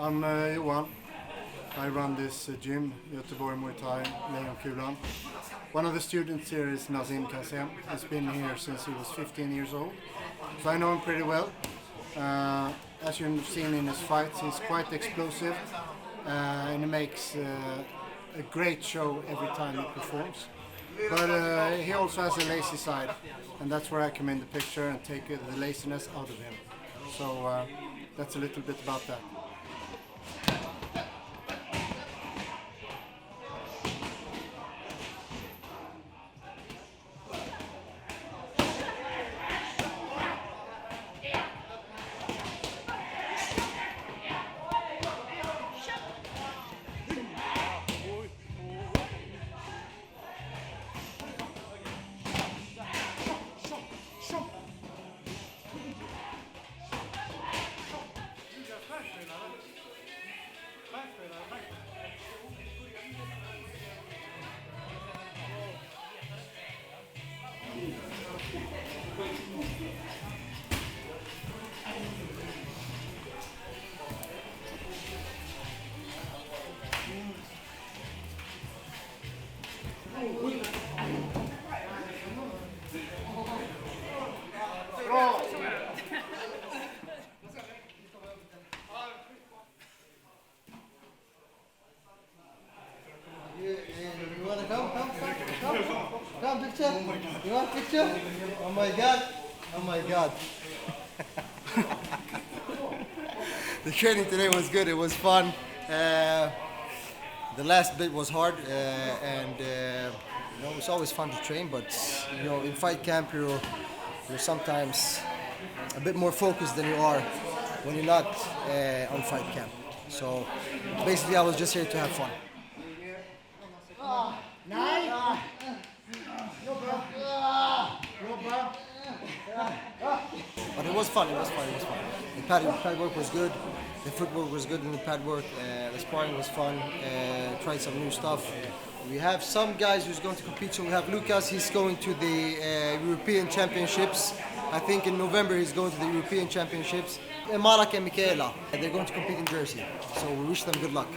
I'm Johan. I run this gym, Gbg Muay Thai, Lejonkulan. One of the students here is Nasim Kazem. He's been here since he was 15 years old, so I know him pretty well. As you've seen in his fights, he's quite explosive and he makes a great show every time he performs. But he also has a lazy side, and that's where I come in the picture and take the laziness out of him. So that's a little bit about that. You want to come, picture? You want picture? Oh my God, oh my God. The training today was good, it was fun. The last bit was hard and it's always fun to train, but in fight camp you're sometimes a bit more focused than you are when you're not on fight camp. So basically I was just here to have fun. But it was fun. The pad work was good, the footwork was good in the pad work, the sparring was fun, tried some new stuff. We have some guys who's going to compete, so we have Lucas, he's going to the European Championships. I think in November he's going to the European Championships. Malak and Michaela, they're going to compete in Jersey, so we wish them good luck.